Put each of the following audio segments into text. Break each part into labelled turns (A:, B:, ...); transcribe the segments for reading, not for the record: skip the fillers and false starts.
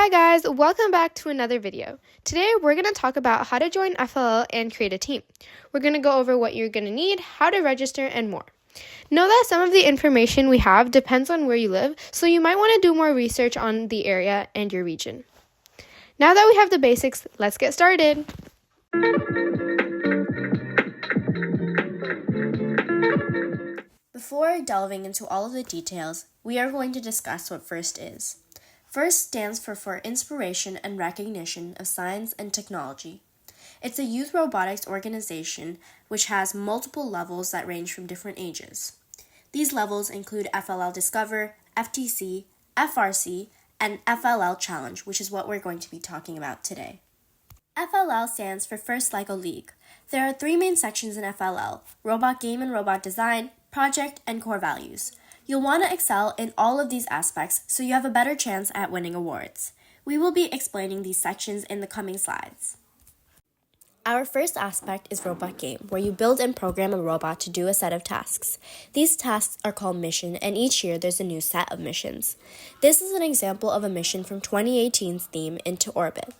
A: Hi guys, welcome back to another video. Today we're going to talk about how to join FLL and create a team. We're going to go over what you're going to need, how to register, and more. Know that some of the information we have depends on where you live, so you might want to do more research on the area and your region. Now that we have the basics, let's get started.
B: Before delving into all of the details, we are going to discuss what FIRST is. FIRST stands for Inspiration and Recognition of Science and Technology. It's a youth robotics organization which has multiple levels that range from different ages. These levels include FLL Discover, FTC, FRC, and FLL Challenge, which is what we're going to be talking about today. FLL stands for First LEGO League. There are three main sections in FLL: Robot Game and Robot Design, Project, and Core Values. You'll want to excel in all of these aspects so you have a better chance at winning awards. We will be explaining these sections in the coming slides. Our first aspect is Robot Game, where you build and program a robot to do a set of tasks. These tasks are called mission, and each year there's a new set of missions. This is an example of a mission from 2018's theme Into Orbit.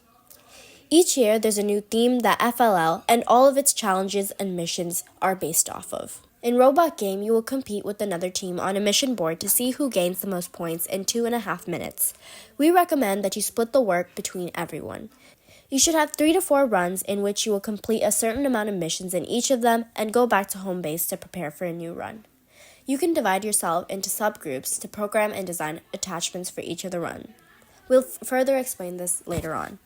B: Each year there's a new theme that FLL and all of its challenges and missions are based off of. In Robot Game, you will compete with another team on a mission board to see who gains the most points in 2.5 minutes. We recommend that you split the work between everyone. You should have 3 to 4 runs in which you will complete a certain amount of missions in each of them and go back to home base to prepare for a new run. You can divide yourself into subgroups to program and design attachments for each of the runs. We'll further explain this later on.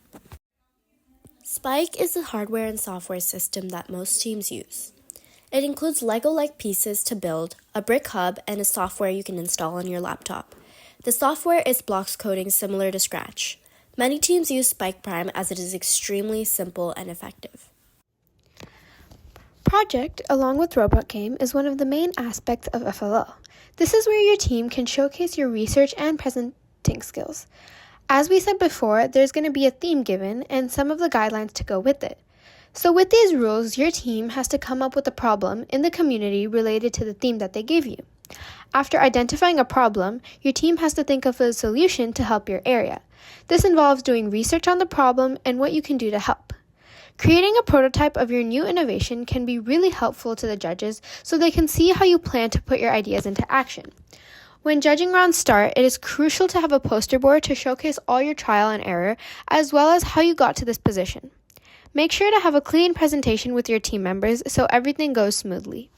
B: Spike is the hardware and software system that most teams use. It includes Lego-like pieces to build, a brick hub, and a software you can install on your laptop. The software is blocks coding similar to Scratch. Many teams use Spike Prime as it is extremely simple and effective.
A: Project, along with Robot Game, is one of the main aspects of FLL. This is where your team can showcase your research and presenting skills. As we said before, there's going to be a theme given and some of the guidelines to go with it. So with these rules, your team has to come up with a problem in the community related to the theme that they gave you. After identifying a problem, your team has to think of a solution to help your area. This involves doing research on the problem and what you can do to help. Creating a prototype of your new innovation can be really helpful to the judges so they can see how you plan to put your ideas into action. When judging rounds start, it is crucial to have a poster board to showcase all your trial and error, as well as how you got to this position. Make sure to have a clean presentation with your team members so everything goes smoothly.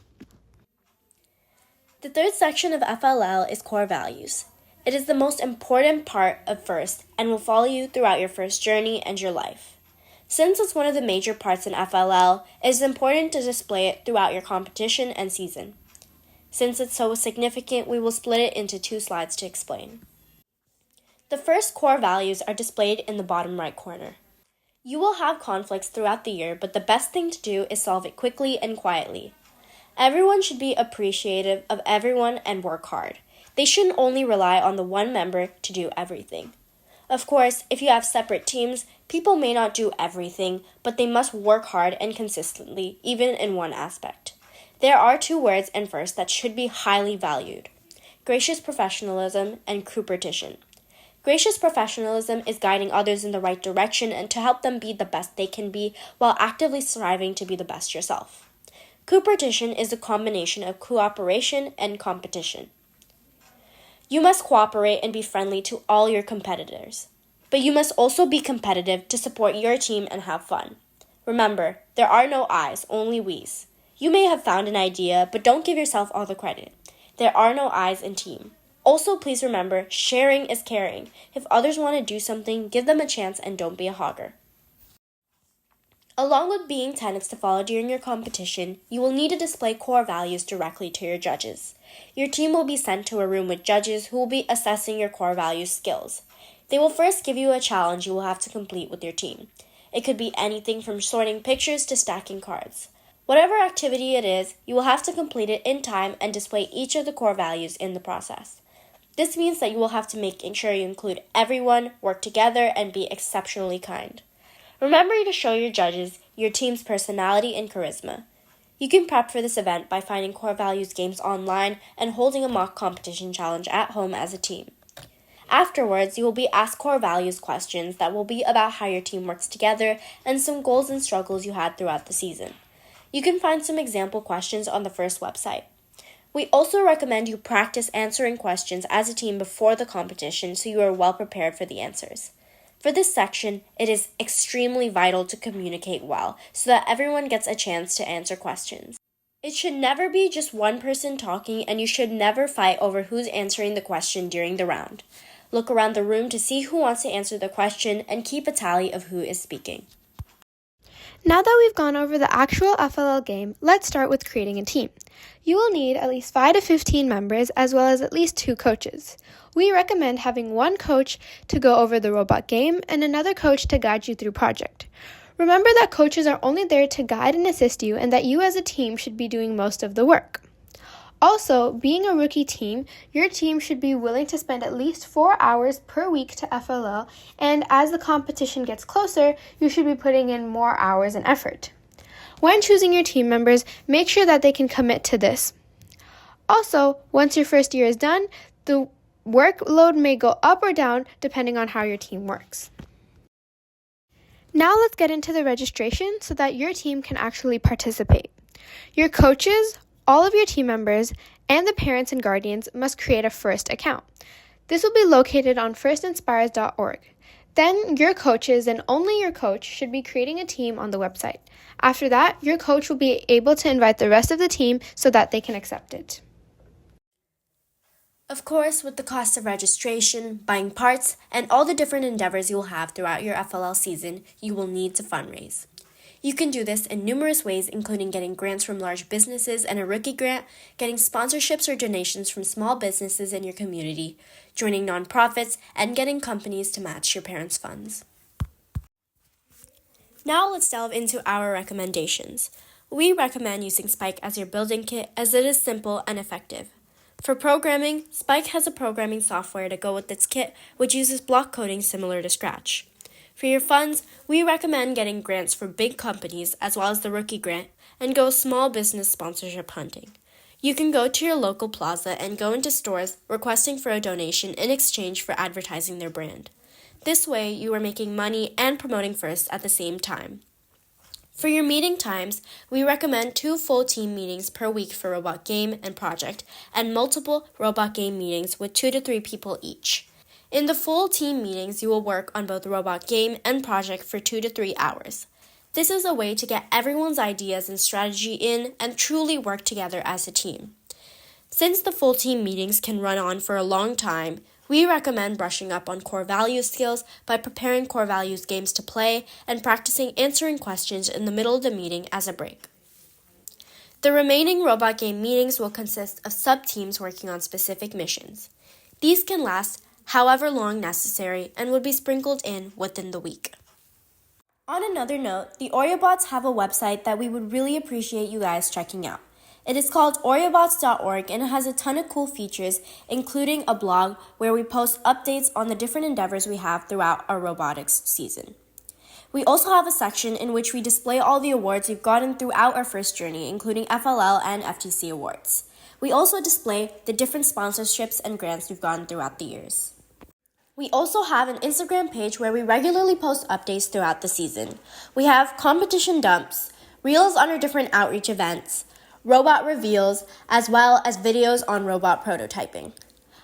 B: The third section of FLL is Core Values. It is the most important part of FIRST and will follow you throughout your FIRST journey and your life. Since it's one of the major parts in FLL, it is important to display it throughout your competition and season. Since it's so significant, we will split it into 2 slides to explain. The first core values are displayed in the bottom right corner. You will have conflicts throughout the year, but the best thing to do is solve it quickly and quietly. Everyone should be appreciative of everyone and work hard. They shouldn't only rely on the one member to do everything. Of course, if you have separate teams, people may not do everything, but they must work hard and consistently, even in one aspect. There are 2 words in FIRST that should be highly valued: gracious professionalism and cooperation. Gracious professionalism is guiding others in the right direction and to help them be the best they can be while actively striving to be the best yourself. Cooperation is a combination of cooperation and competition. You must cooperate and be friendly to all your competitors, but you must also be competitive to support your team and have fun. Remember, there are no I's, only we's. You may have found an idea, but don't give yourself all the credit. There are no I's in team. Also, please remember, sharing is caring. If others want to do something, give them a chance and don't be a hogger. Along with being tenets to follow during your competition, you will need to display core values directly to your judges. Your team will be sent to a room with judges who will be assessing your core values skills. They will first give you a challenge you will have to complete with your team. It could be anything from sorting pictures to stacking cards. Whatever activity it is, you will have to complete it in time and display each of the core values in the process. This means that you will have to make sure you include everyone, work together, and be exceptionally kind. Remember to show your judges your team's personality and charisma. You can prep for this event by finding core values games online and holding a mock competition challenge at home as a team. Afterwards, you will be asked core values questions that will be about how your team works together and some goals and struggles you had throughout the season. You can find some example questions on the FIRST website. We also recommend you practice answering questions as a team before the competition so you are well prepared for the answers. For this section, it is extremely vital to communicate well so that everyone gets a chance to answer questions. It should never be just one person talking, and you should never fight over who's answering the question during the round. Look around the room to see who wants to answer the question and keep a tally of who is speaking.
A: Now that we've gone over the actual FLL game, let's start with creating a team. You will need at least 5 to 15 members as well as at least 2 coaches. We recommend having one coach to go over the robot game and another coach to guide you through project. Remember that coaches are only there to guide and assist you and that you as a team should be doing most of the work. Also, being a rookie team, your team should be willing to spend at least 4 hours per week to FLL, and as the competition gets closer, you should be putting in more hours and effort. When choosing your team members, make sure that they can commit to this. Also, once your first year is done, the workload may go up or down depending on how your team works. Now let's get into the registration so that your team can actually participate. Your coaches, all of your team members, and the parents and guardians must create a FIRST account. This will be located on firstinspires.org. Then your coaches and only your coach should be creating a team on the website. After that, your coach will be able to invite the rest of the team so that they can accept it.
B: Of course, with the cost of registration, buying parts, and all the different endeavors you will have throughout your FLL season, you will need to fundraise. You can do this in numerous ways, including getting grants from large businesses and a rookie grant, getting sponsorships or donations from small businesses in your community, joining nonprofits, and getting companies to match your parents' funds. Now let's delve into our recommendations. We recommend using Spike as your building kit as it is simple and effective. For programming, Spike has a programming software to go with its kit, which uses block coding similar to Scratch. For your funds, we recommend getting grants for big companies as well as the rookie grant and go small business sponsorship hunting. You can go to your local plaza and go into stores requesting for a donation in exchange for advertising their brand. This way, you are making money and promoting FIRST at the same time. For your meeting times, we recommend 2 full team meetings per week for robot game and project and multiple robot game meetings with 2 to 3 people each. In the full team meetings, you will work on both robot game and project for 2 to 3 hours. This is a way to get everyone's ideas and strategy in and truly work together as a team. Since the full team meetings can run on for a long time, we recommend brushing up on core values skills by preparing core values games to play and practicing answering questions in the middle of the meeting as a break. The remaining robot game meetings will consist of sub-teams working on specific missions. These can last however long necessary and would be sprinkled in within the week. On another note, the Oreobots have a website that we would really appreciate you guys checking out. It is called oreobots.org and it has a ton of cool features, including a blog where we post updates on the different endeavors we have throughout our robotics season. We also have a section in which we display all the awards we've gotten throughout our FIRST journey, including FLL and FTC awards. We also display the different sponsorships and grants we've gotten throughout the years. We also have an Instagram page where we regularly post updates throughout the season. We have competition dumps, reels on our different outreach events, robot reveals, as well as videos on robot prototyping.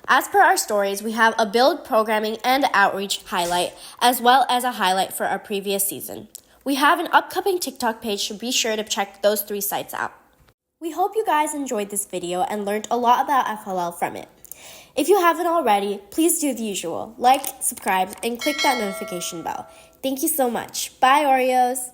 B: As per our stories, we have a build, programming, and outreach highlight, as well as a highlight for our previous season. We have an upcoming TikTok page, so be sure to check those 3 sites out. We hope you guys enjoyed this video and learned a lot about FLL from it. If you haven't already, please do the usual. Like, subscribe, and click that notification bell. Thank you so much. Bye, Oreos!